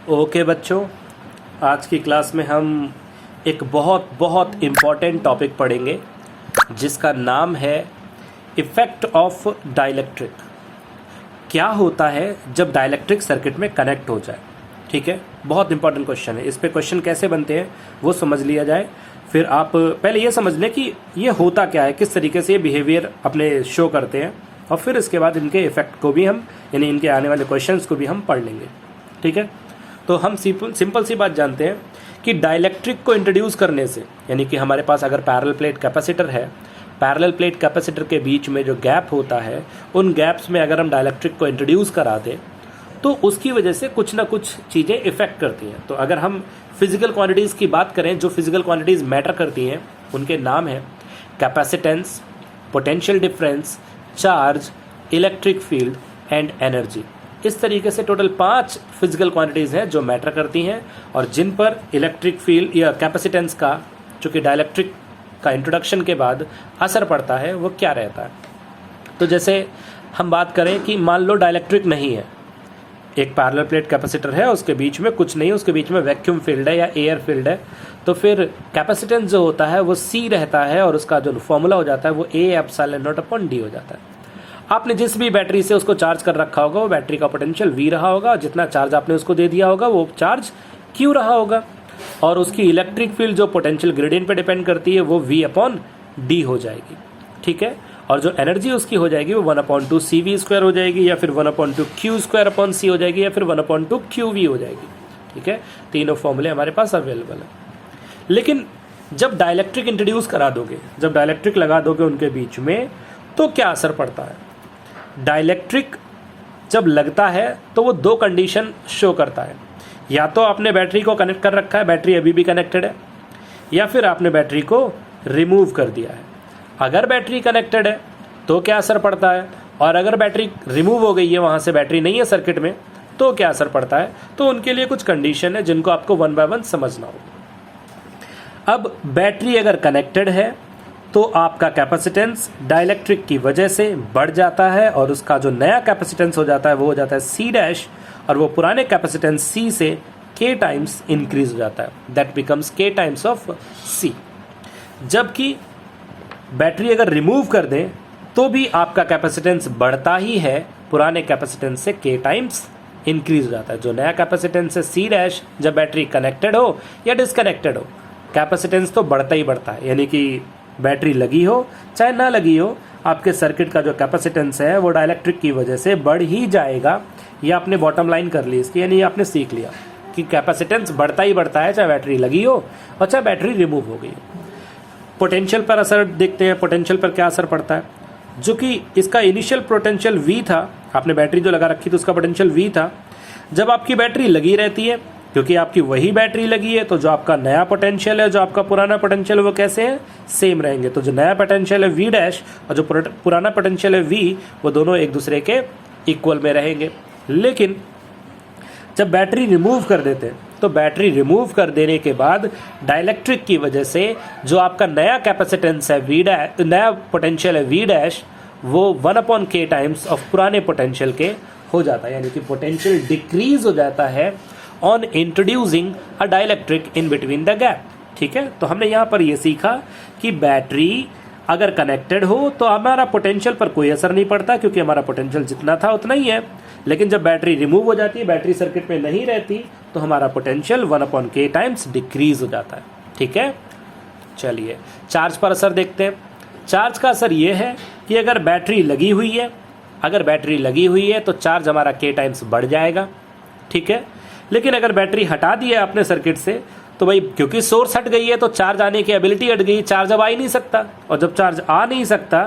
Okay बच्चों, आज की क्लास में हम एक बहुत बहुत इम्पॉर्टेंट टॉपिक पढ़ेंगे जिसका नाम है इफ़ेक्ट ऑफ डाइलेक्ट्रिक। क्या होता है जब डाइलेक्ट्रिक सर्किट में कनेक्ट हो जाए। ठीक है, बहुत इंपॉर्टेंट क्वेश्चन है। इस पे क्वेश्चन कैसे बनते हैं वो समझ लिया जाए। फिर आप पहले ये समझ लें कि ये होता क्या है, किस तरीके से ये बिहेवियर अपने शो करते हैं, और फिर इसके बाद इनके इफ़ेक्ट को भी हम यानी इनके आने वाले क्वेश्चंस को भी हम पढ़ लेंगे। ठीक है, तो हम सिंपल सी बात जानते हैं कि डाइलेक्ट्रिक को इंट्रोड्यूस करने से, यानी कि हमारे पास अगर पैरेलल प्लेट कैपेसिटर है, पैरेलल प्लेट कैपेसिटर के बीच में जो गैप होता है, उन गैप्स में अगर हम डाइलेक्ट्रिक को इंट्रोड्यूस करा दें तो उसकी वजह से कुछ ना कुछ चीज़ें इफ़ेक्ट करती हैं। तो अगर हम फिजिकल क्वांटिटीज़ की बात करें, जो फिजिकल क्वांटिटीज़ मैटर करती हैं उनके नाम हैं capacitance, potential difference, charge, electric field and energy. इस तरीके से टोटल 5 फिजिकल क्वांटिटीज़ हैं जो मैटर करती हैं और जिन पर इलेक्ट्रिक फील्ड या कैपेसिटेंस का, जो कि डाइलेक्ट्रिक का इंट्रोडक्शन के बाद असर पड़ता है, वो क्या रहता है। तो जैसे हम बात करें कि मान लो डाइलेक्ट्रिक नहीं है, एक पैरेलल प्लेट कैपेसिटर है, उसके बीच में कुछ नहीं है, उसके बीच में वैक्यूम फील्ड है या एयर फील्ड है, तो फिर कैपेसिटेंस जो होता है वो C रहता है और उसका जो फॉर्मूला हो जाता है वो A/0/d हो जाता है। आपने जिस भी बैटरी से उसको चार्ज कर रखा होगा वो बैटरी का पोटेंशियल V रहा होगा, जितना चार्ज आपने उसको दे दिया होगा वो चार्ज Q रहा होगा, और उसकी इलेक्ट्रिक फील्ड जो पोटेंशियल ग्रेडियंट पे डिपेंड करती है वो V/d हो जाएगी। ठीक है, और जो एनर्जी उसकी हो जाएगी वो 1/2 CV² हो जाएगी, या फिर 1/2 Q²/C हो जाएगी, या फिर 1/2 QV हो जाएगी। ठीक है, तीनों फॉर्मूले हमारे पास अवेलेबल है। लेकिन जब डाइलेक्ट्रिक इंट्रोड्यूस करा दोगे, जब डाइलेक्ट्रिक लगा दोगे उनके बीच में, तो क्या असर पड़ता है। डाइलेक्ट्रिक जब लगता है तो वो 2 कंडीशन शो करता है। या तो आपने बैटरी को कनेक्ट कर रखा है, बैटरी अभी भी कनेक्टेड है, या फिर आपने बैटरी को रिमूव कर दिया है। अगर बैटरी कनेक्टेड है तो क्या असर पड़ता है, और अगर बैटरी रिमूव हो गई है, वहाँ से बैटरी नहीं है सर्किट में, तो क्या असर पड़ता है। तो उनके लिए कुछ कंडीशन है जिनको आपको 1 बाय 1 समझना होगा। अब बैटरी अगर कनेक्टेड है तो आपका कैपेसिटेंस डाइलेक्ट्रिक की वजह से बढ़ जाता है, और उसका जो नया कैपेसिटेंस हो जाता है वो हो जाता है C', और वो पुराने कैपेसिटेंस C से K टाइम्स इंक्रीज हो जाता है। That becomes K times of C। जबकि बैटरी अगर रिमूव कर दें तो भी आपका कैपेसिटेंस बढ़ता ही है, पुराने कैपेसिटेंस से K टाइम्स इंक्रीज हो जाता है। जो नया कैपेसिटेंस है C', जब बैटरी कनेक्टेड हो या डिसकनेक्टेड हो, कैपेसिटेंस तो बढ़ता ही बढ़ता है। यानी कि बैटरी लगी हो चाहे ना लगी हो, आपके सर्किट का जो कैपेसिटेंस है वो डाइलेक्ट्रिक की वजह से बढ़ ही जाएगा। ये आपने बॉटम लाइन कर ली इसकी, यानी आपने सीख लिया कि कैपेसिटेंस बढ़ता ही बढ़ता है, चाहे बैटरी लगी हो और चाहे बैटरी रिमूव हो गई हो। पोटेंशियल पर असर देखते हैं, पोटेंशियल पर क्या असर पड़ता है। जो कि इसका इनिशियल पोटेंशियल V था, आपने बैटरी जो लगा रखी थी उसका पोटेंशियल V था। जब आपकी बैटरी लगी रहती है, क्योंकि आपकी वही बैटरी लगी है, तो जो आपका नया पोटेंशियल है, जो आपका पुराना पोटेंशियल है, वो कैसे है, सेम रहेंगे। तो जो नया पोटेंशियल है V' और जो पुराना पोटेंशियल है V, वो दोनों एक दूसरे के इक्वल में रहेंगे। लेकिन जब बैटरी रिमूव कर देते हैं, तो बैटरी रिमूव कर देने के बाद डाइलेक्ट्रिक की वजह से जो आपका नया कैपेसिटेंस है V', नया पोटेंशियल है V', वो 1/K टाइम्स ऑफ पुराने पोटेंशियल के हो जाता है। यानी कि पोटेंशियल डिक्रीज हो जाता है on introducing a dielectric in between the gap. ठीक है, तो हमने यहाँ पर ये सीखा कि बैटरी अगर कनेक्टेड हो तो हमारा पोटेंशियल पर कोई असर नहीं पड़ता, क्योंकि हमारा पोटेंशियल जितना था उतना ही है। लेकिन जब बैटरी रिमूव हो जाती है, बैटरी सर्किट में नहीं रहती, तो हमारा पोटेंशियल 1/K टाइम्स डिक्रीज हो जाता है। ठीक है, चलिए चार्ज पर असर देखते हैं। चार्ज का असर ये है कि अगर बैटरी लगी हुई है, अगर बैटरी लगी हुई है तो चार्ज हमारा K टाइम्स बढ़ जाएगा। ठीक है, लेकिन अगर बैटरी हटा दी है अपने सर्किट से, तो भाई क्योंकि सोर्स हट गई है तो चार्ज आने की एबिलिटी हट गई, चार्ज अब आ ही नहीं सकता। और जब चार्ज आ नहीं सकता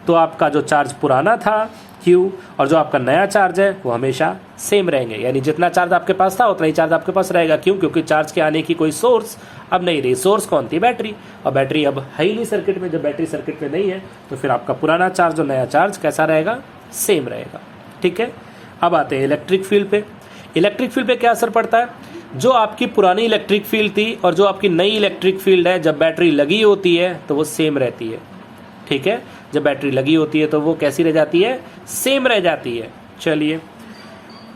तो आपका जो चार्ज पुराना था Q और जो आपका नया चार्ज है वो हमेशा सेम रहेंगे। यानी जितना चार्ज आपके पास था उतना ही चार्ज आपके पास रहेगा। क्यों? क्योंकि चार्ज के आने की कोई सोर्स अब नहीं रही। सोर्स कौन थी? बैटरी। और बैटरी अब है ही नहीं सर्किट में। जब बैटरी सर्किट में नहीं है तो फिर आपका पुराना चार्ज और नया चार्ज कैसा रहेगा? सेम रहेगा। ठीक है, अब आते हैं इलेक्ट्रिक फील्ड पे। इलेक्ट्रिक फील्ड पे क्या असर पड़ता है? जो आपकी पुरानी इलेक्ट्रिक फील्ड थी और जो आपकी नई इलेक्ट्रिक फील्ड है, जब बैटरी लगी होती है तो वो सेम रहती है। ठीक है, जब बैटरी लगी होती है तो वो कैसी रह जाती है? सेम रह जाती है। चलिए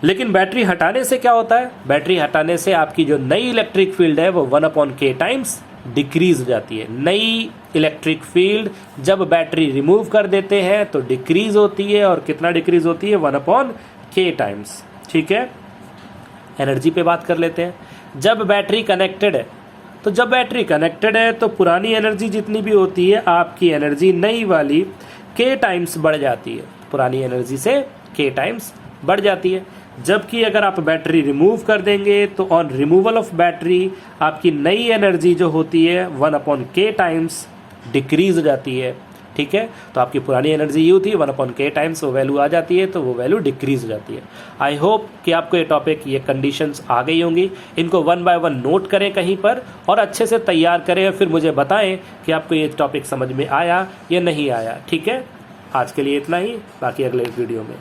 लेकिन बैटरी हटाने से क्या होता है? बैटरी हटाने से आपकी जो नई इलेक्ट्रिक फील्ड है वो 1/k टाइम्स डिक्रीज हो जाती है। नई इलेक्ट्रिक फील्ड जब बैटरी रिमूव कर देते हैं तो डिक्रीज होती है, और कितना डिक्रीज होती है? 1/k times. ठीक है, एनर्जी पे बात कर लेते हैं। जब बैटरी कनेक्टेड है, तो जब बैटरी कनेक्टेड है तो पुरानी एनर्जी जितनी भी होती है, आपकी एनर्जी नई वाली k टाइम्स बढ़ जाती है, पुरानी एनर्जी से k टाइम्स बढ़ जाती है। जबकि अगर आप बैटरी रिमूव कर देंगे तो ऑन रिमूवल ऑफ बैटरी आपकी नई एनर्जी जो होती है 1/k टाइम्स डिक्रीज हो जाती है। ठीक है, तो आपकी पुरानी एनर्जी ये थी 1/k टाइम्स, वो वैल्यू आ जाती है, तो वो वैल्यू डिक्रीज हो जाती है। आई होप कि आपको ये टॉपिक, ये कंडीशंस आ गई होंगी। इनको 1 बाय 1 नोट करें कहीं पर और अच्छे से तैयार करें, और फिर मुझे बताएं कि आपको ये टॉपिक समझ में आया या नहीं आया। ठीक है, आज के लिए इतना ही, बाकी अगले वीडियो में।